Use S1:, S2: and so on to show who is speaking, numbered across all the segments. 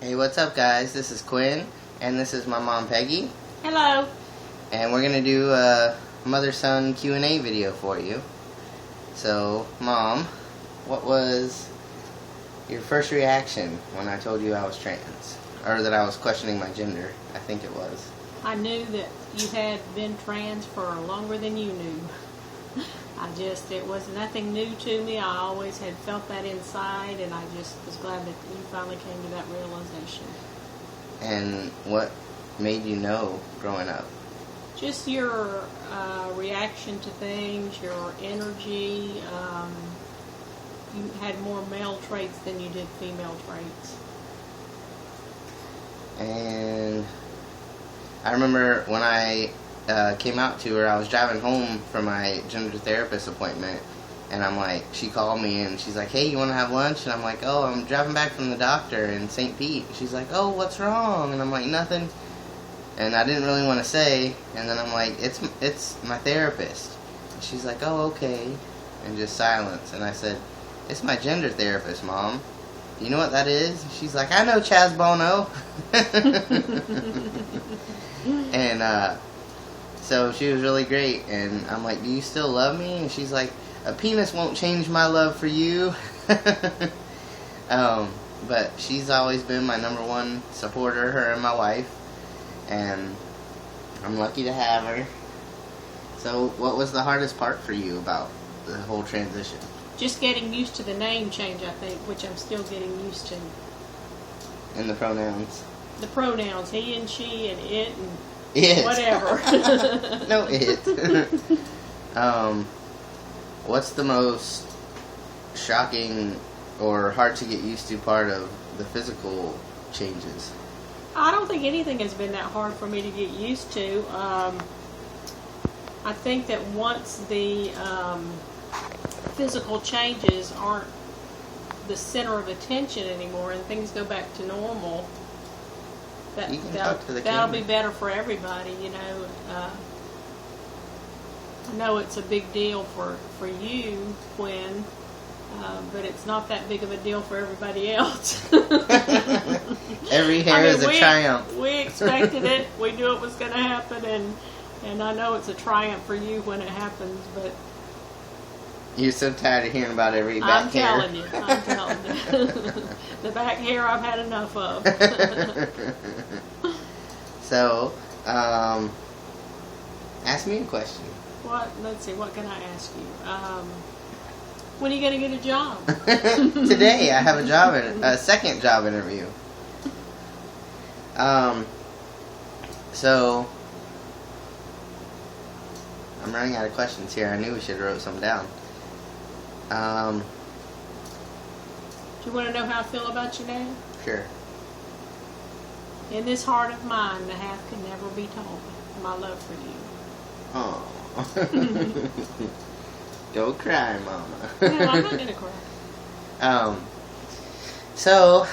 S1: Hey, what's up, guys? This is Quinn, and this is my mom, Peggy.
S2: Hello.
S1: And we're going to do a mother-son Q&A video for you. So, Mom, what was your first reaction when I told you I was trans? Or that I was questioning my gender, I think it was.
S2: I knew that you had been trans for longer than you knew. It was nothing new to me. I always had felt that inside, and I just was glad that you finally came to that realization.
S1: And what made you know growing up?
S2: Just your reaction to things, your energy. You had more male traits than you did female traits.
S1: And I remember when I came out to her, I was driving home from my gender therapist appointment, and I'm like, she called me and she's like, hey, you want to have lunch? And I'm like, oh, I'm driving back from the doctor in St. Pete. She's like, oh, what's wrong? And I'm like, nothing. And I didn't really want to say, and then I'm like, it's my therapist. And she's like, oh, okay. And just silence. And I said, it's my gender therapist, Mom. You know what that is? She's like, I know Chaz Bono. And so she was really great, and I'm like, do you still love me? And she's like, a penis won't change my love for you. But she's always been my number one supporter, her and my wife, and I'm lucky to have her. So what was the hardest part for you about the whole transition?
S2: Just getting used to the name change, I think, which I'm still getting used to.
S1: And the pronouns?
S2: The pronouns, he and she and it and
S1: it.
S2: Whatever.
S1: No, it. What's the most shocking or hard to get used to part of the physical changes?
S2: I don't think anything has been that hard for me to get used to. I think that once the physical changes aren't the center of attention anymore and things go back to normal, that'll be better for everybody, you know. I know it's a big deal for you, Quinn, but it's not that big of a deal for everybody else.
S1: Every hair is a triumph.
S2: We expected it. We knew it was going to happen, and I know it's a triumph for you when it happens, but
S1: you're so tired of hearing about every back hair.
S2: I'm telling you. The back hair I've had enough of.
S1: So, ask me a question.
S2: Let's see, what can I ask you? When are you going to get a job?
S1: Today, I have a second job interview. So, I'm running out of questions here. I knew we should have wrote some down.
S2: Do you want to know how I feel about you now?
S1: Sure.
S2: In this heart of mine, the half can never be told. My love for you.
S1: Oh. Don't cry, Mama.
S2: No, I'm not gonna cry.
S1: So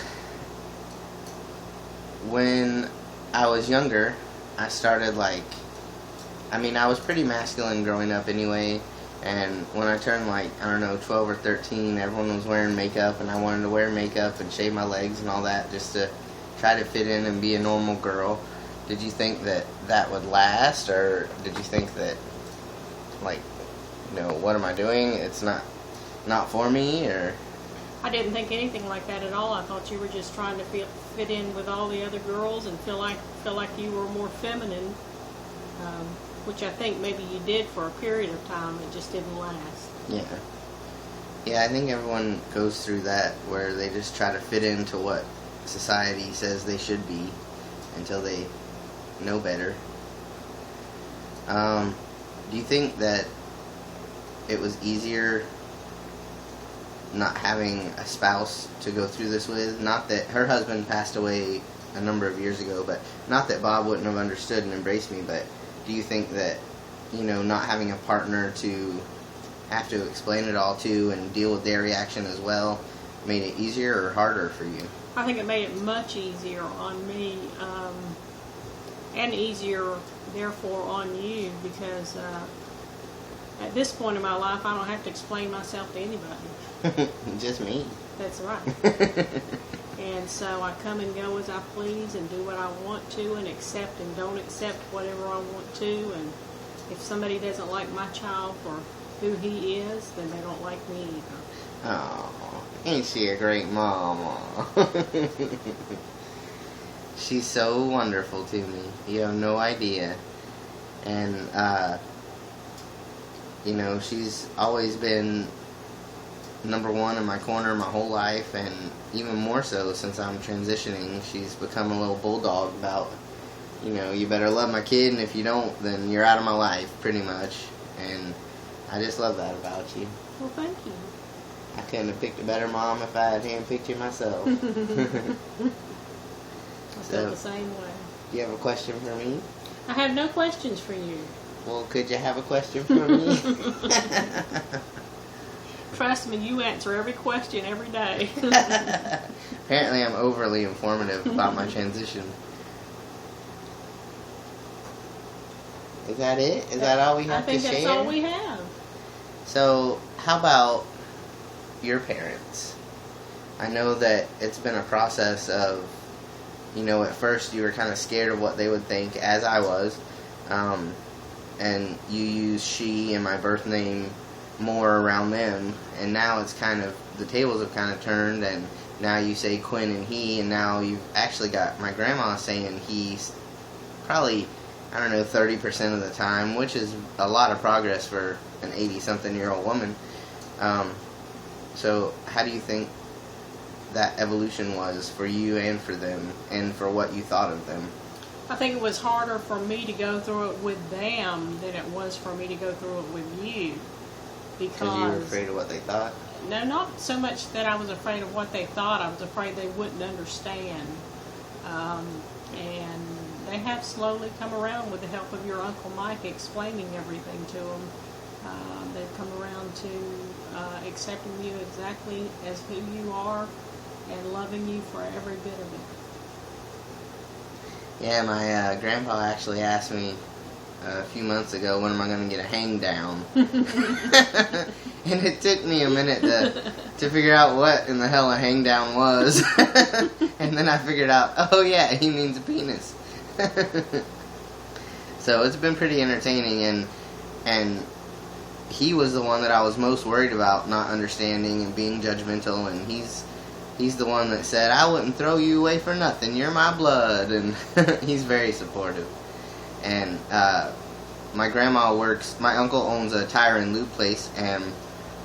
S1: when I was younger, I started I was pretty masculine growing up anyway. And when I turned 12 or 13, everyone was wearing makeup, and I wanted to wear makeup and shave my legs and all that just to try to fit in and be a normal girl. Did you think that would last, or did you think that, what am I doing? It's not for me, or?
S2: I didn't think anything like that at all. I thought you were just trying to fit in with all the other girls and feel like you were more feminine. Which I think maybe you did for a period of time. It just didn't last.
S1: Yeah, I think everyone goes through that where they just try to fit into what society says they should be until they know better. Do you think that it was easier not having a spouse to go through this with? Not that her husband passed away a number of years ago, but not that Bob wouldn't have understood and embraced me, but do you think that, not having a partner to have to explain it all to and deal with their reaction as well made it easier or harder for you?
S2: I think it made it much easier on me, and easier, therefore, on you, because at this point in my life, I don't have to explain myself to anybody.
S1: Just me.
S2: That's right. And so I come and go as I please and do what I want to and accept and don't accept whatever I want to. And if somebody doesn't like my child for who he is, then they don't like me either.
S1: Oh, ain't she a great mama? She's so wonderful to me. You have no idea. And, you know, she's always been number one in my corner my whole life, and even more so since I'm transitioning. She's become a little bulldog about, you know, you better love my kid, and if you don't, then you're out of my life, pretty much. And I just love that about you.
S2: Well, thank you.
S1: I couldn't have picked a better mom if I had handpicked you myself.
S2: I feel the same way.
S1: Do you have a question for me?
S2: I have no questions for you.
S1: Well, could you have a question for me?
S2: Trust me, you answer every question every day.
S1: Apparently I'm overly informative about my transition. Is that it? Is that all we have to share?
S2: I think that's all we have.
S1: So, how about your parents? I know that it's been a process of, you know, at first you were kind of scared of what they would think, as I was. And you use she and my birth name more around them. And now it's kind of, the tables have kind of turned, and now you say Quinn and he, and now you've actually got my grandma saying he's probably, I don't know, 30% of the time, which is a lot of progress for an 80-something-year-old woman. So how do you think that evolution was for you and for them, and for what you thought of them?
S2: I think it was harder for me to go through it with them than it was for me to go through it with you.
S1: Because you were afraid of what they thought?
S2: No, not so much that I was afraid of what they thought. I was afraid they wouldn't understand. And they have slowly come around with the help of your Uncle Mike explaining everything to them. They've come around to accepting you exactly as who you are and loving you for every bit of it.
S1: Yeah, my grandpa actually asked me a few months ago, when am I going to get a hang down? And it took me a minute to figure out what in the hell a hang down was. And then I figured out, oh yeah, he means a penis. So it's been pretty entertaining, and he was the one that I was most worried about not understanding and being judgmental, and he's the one that said, I wouldn't throw you away for nothing, you're my blood, and he's very supportive. And my grandma works, my uncle owns a tire and lube place, and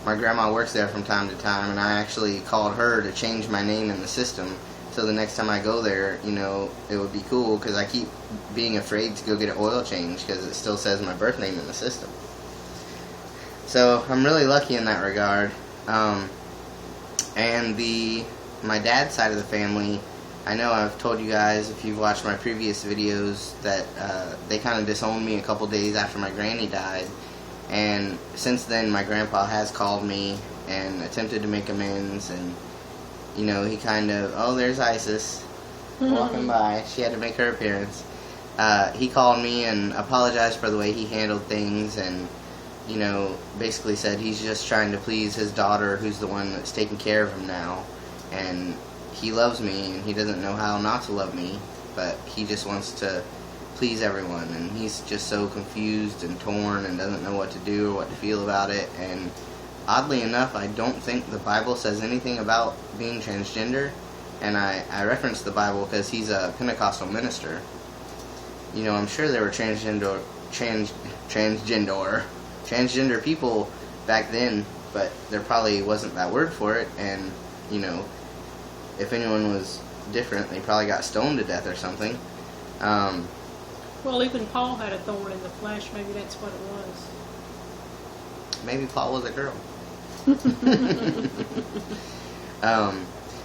S1: my grandma works there from time to time, and I actually called her to change my name in the system, so the next time I go there, you know, it would be cool, because I keep being afraid to go get an oil change, because it still says my birth name in the system. So I'm really lucky in that regard. And my dad's side of the family, I know I've told you guys, if you've watched my previous videos, that they kind of disowned me a couple days after my granny died. And since then, my grandpa has called me and attempted to make amends. And, you know, he kind of, oh, there's Isis walking by. She had to make her appearance. He called me and apologized for the way he handled things, and, you know, basically said he's just trying to please his daughter, who's the one that's taking care of him now. And he loves me, and he doesn't know how not to love me, but he just wants to please everyone, and he's just so confused and torn and doesn't know what to do or what to feel about it. And oddly enough, I don't think the Bible says anything about being transgender, and I reference the Bible because he's a Pentecostal minister. You know, I'm sure there were transgender people back then, but there probably wasn't that word for it, and, you know, if anyone was different, they probably got stoned to death or something.
S2: Well, even Paul had a thorn in the flesh. Maybe that's what it was.
S1: Maybe Paul was a girl.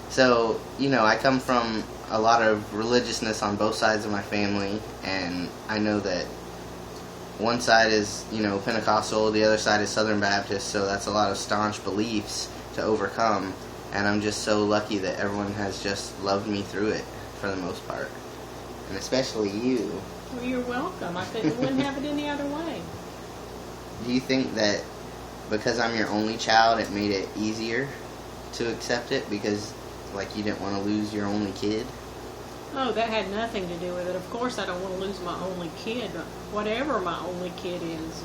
S1: So, you know, I come from a lot of religiousness on both sides of my family, and I know that one side is, you know, Pentecostal, the other side is Southern Baptist, so that's a lot of staunch beliefs to overcome. And I'm just so lucky that everyone has just loved me through it, for the most part. And especially you.
S2: Well, you're welcome. I wouldn't have it any other way.
S1: Do you think that because I'm your only child, it made it easier to accept it? Because like you didn't want to lose your only kid?
S2: Oh, that had nothing to do with it. Of course, I don't want to lose my only kid. Whatever my only kid is,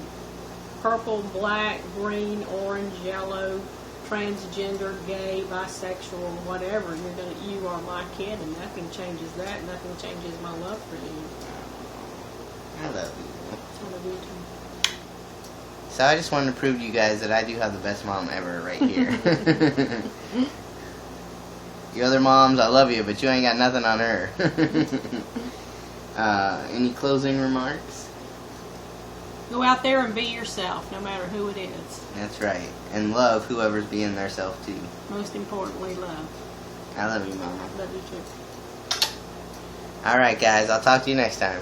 S2: purple, black, green, orange, yellow, transgender, gay, bisexual, whatever, you are my kid, and nothing changes that. Nothing changes my love for you.
S1: I love you.
S2: I love you too.
S1: So I just wanted to prove to you guys that I do have the best mom ever right here. You other moms, I love you, but you ain't got nothing on her. Any closing remarks?
S2: Go out there and be yourself, no matter who it is.
S1: That's right. And love whoever's being their self, too.
S2: Most importantly, love.
S1: I love you, Mama.
S2: Love you too.
S1: Alright, guys. I'll talk to you next time.